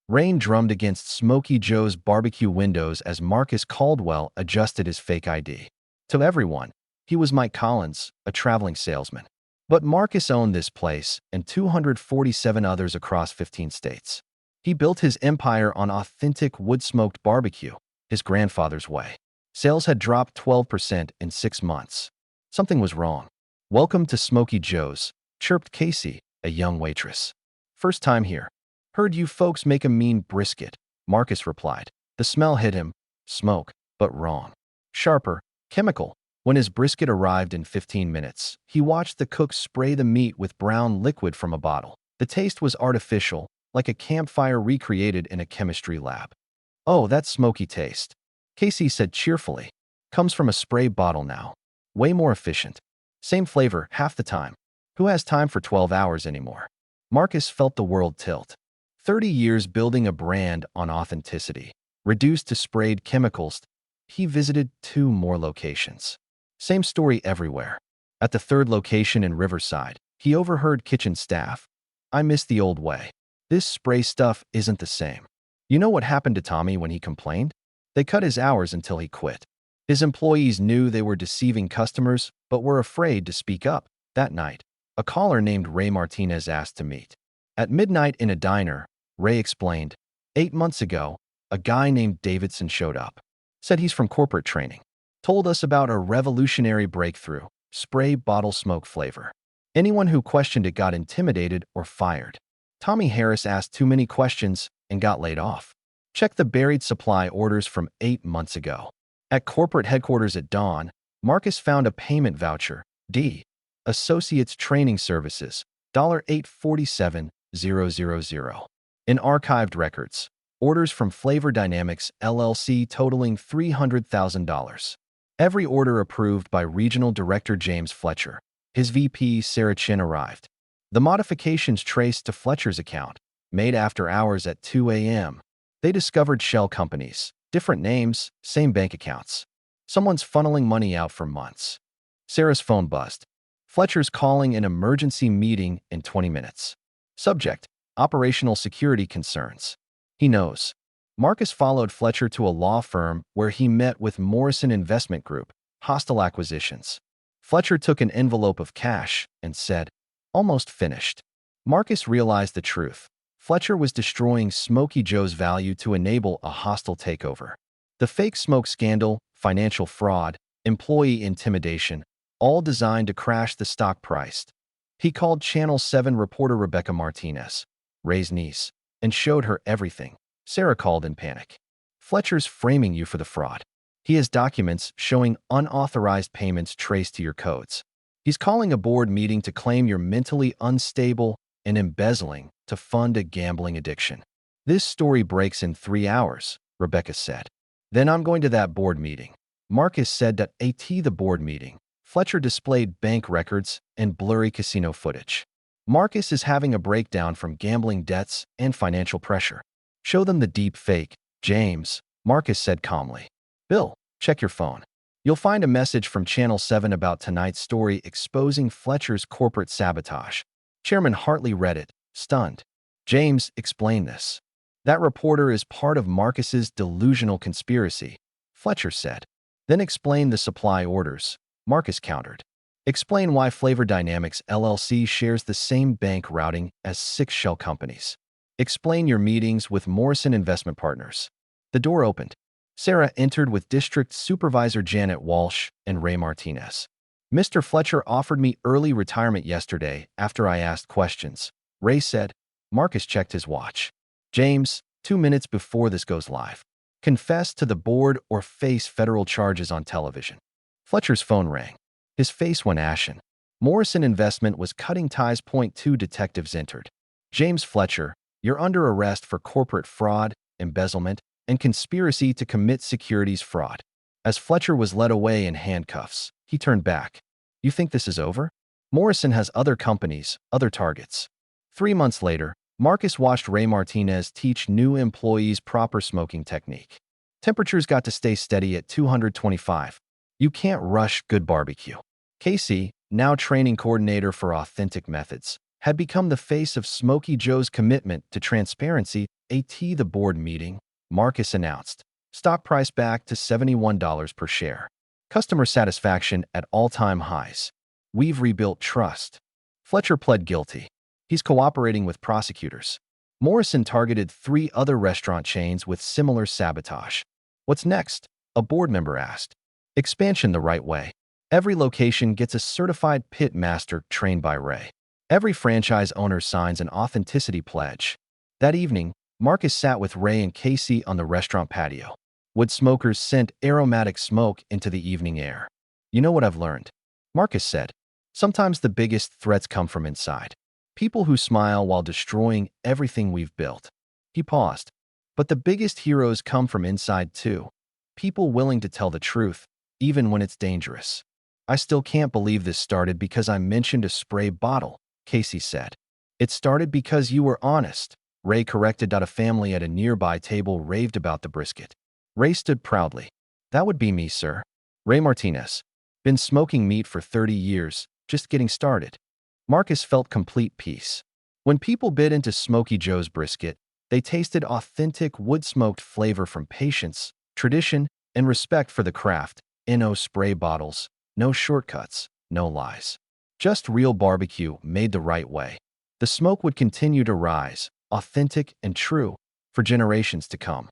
Rain drummed against Smoky Joe's barbecue windows as Marcus Caldwell adjusted his fake ID. To everyone, he was Mike Collins, a traveling salesman. But Marcus owned this place and 247 others across 15 states. He built his empire on authentic wood-smoked barbecue, his grandfather's way. Sales had dropped 12% in 6 months. Something was wrong. "Welcome to Smoky Joe's," chirped Casey, a young waitress. "First time here. Heard you folks make a mean brisket," Marcus replied. The smell hit him. Smoke, but wrong. Sharper, chemical. When his brisket arrived in 15 minutes, he watched the cook spray the meat with brown liquid from a bottle. The taste was artificial, like a campfire recreated in a chemistry lab. "Oh, that smoky taste," Casey said cheerfully. "Comes from a spray bottle now. Way more efficient. Same flavor half the time. Who has time for 12 hours anymore?" Marcus felt the world tilt. 30 years building a brand on authenticity. Reduced to sprayed chemicals, he visited 2 more locations. Same story everywhere. At the 3rd location in Riverside, he overheard kitchen staff. "I miss the old way. This spray stuff isn't the same." You know what happened to Tommy when he complained? They cut his hours until he quit. His employees knew they were deceiving customers, but were afraid to speak up. That night, a caller named Ray Martinez asked to meet. At midnight in a diner, Ray explained, 8 months ago, a guy named Davidson showed up. Said he's from corporate training. Told us about a revolutionary breakthrough, spray bottle smoke flavor. Anyone who questioned it got intimidated or fired. Tommy Harris asked too many questions and got laid off. Check the buried supply orders from 8 months ago. At corporate headquarters at dawn, Marcus found a payment voucher, D. Associates Training Services, $847,000. In archived records, orders from Flavor Dynamics LLC totaling $300,000. Every order approved by Regional Director James Fletcher. His VP, Sarah Chin, arrived. The modifications traced to Fletcher's account, made after hours at 2 a.m. They discovered shell companies, different names, same bank accounts. Someone's funneling money out for months. Sarah's phone buzzed. Fletcher's calling an emergency meeting in 20 minutes. Subject: operational security concerns. He knows. Marcus followed Fletcher to a law firm where he met with Morrison Investment Group, Hostile Acquisitions. Fletcher took an envelope of cash and said, "Almost finished." Marcus realized the truth. Fletcher was destroying Smoky Joe's value to enable a hostile takeover. The fake smoke scandal, financial fraud, employee intimidation, all designed to crash the stock price. He called Channel 7 reporter Rebecca Martinez, Ray's niece, and showed her everything. Sarah called in panic. "Fletcher's framing you for the fraud. He has documents showing unauthorized payments traced to your codes. He's calling a board meeting to claim you're mentally unstable and embezzling to fund a gambling addiction." "This story breaks in 3 hours," Rebecca said. "Then I'm going to that board meeting." Marcus said that at the board meeting, Fletcher displayed bank records and blurry casino footage. Marcus is having a breakdown from gambling debts and financial pressure. "Show them the deep fake, James," Marcus said calmly. "Bill, check your phone. You'll find a message from Channel 7 about tonight's story exposing Fletcher's corporate sabotage." Chairman Hartley read it, stunned. "James, explain this." "That reporter is part of Marcus's delusional conspiracy," Fletcher said. "Then explain the supply orders," Marcus countered. "Explain why Flavor Dynamics LLC shares the same bank routing as 6 shell companies. Explain your meetings with Morrison Investment Partners." The door opened. Sarah entered with District Supervisor Janet Walsh and Ray Martinez. "Mr. Fletcher offered me early retirement yesterday after I asked questions," Ray said. Marcus checked his watch. "James, 2 minutes before this goes live. Confess to the board or face federal charges on television." Fletcher's phone rang. His face went ashen. Morrison Investment was cutting ties. 2 detectives entered. "James Fletcher, you're under arrest for corporate fraud, embezzlement, and conspiracy to commit securities fraud." As Fletcher was led away in handcuffs, he turned back. "You think this is over? Morrison has other companies, other targets." 3 months later, Marcus watched Ray Martinez teach new employees proper smoking technique. Temperatures got to stay steady at 225. You can't rush good barbecue. Casey, now training coordinator for Authentic Methods, had become the face of Smoky Joe's commitment to transparency. At the board meeting, Marcus announced, stock price back to $71 per share. Customer satisfaction at all-time highs. We've rebuilt trust. Fletcher pled guilty. He's cooperating with prosecutors. Morrison targeted 3 other restaurant chains with similar sabotage. What's next? A board member asked. Expansion the right way. Every location gets a certified pit master trained by Ray. Every franchise owner signs an authenticity pledge. That evening, Marcus sat with Ray and Casey on the restaurant patio. Wood smokers sent aromatic smoke into the evening air. You know what I've learned? Marcus said. Sometimes the biggest threats come from inside. People who smile while destroying everything we've built. He paused. But the biggest heroes come from inside too. People willing to tell the truth, even when it's dangerous. I still can't believe this started because I mentioned a spray bottle, Casey said. It started because you were honest, Ray corrected. A family at a nearby table raved about the brisket. Ray stood proudly. That would be me, sir. Ray Martinez. Been smoking meat for 30 years, just getting started. Marcus felt complete peace. When people bit into Smoky Joe's brisket, they tasted authentic wood-smoked flavor from patience, tradition, and respect for the craft. No spray bottles, no shortcuts, no lies. Just real barbecue made the right way. The smoke would continue to rise, authentic and true, for generations to come.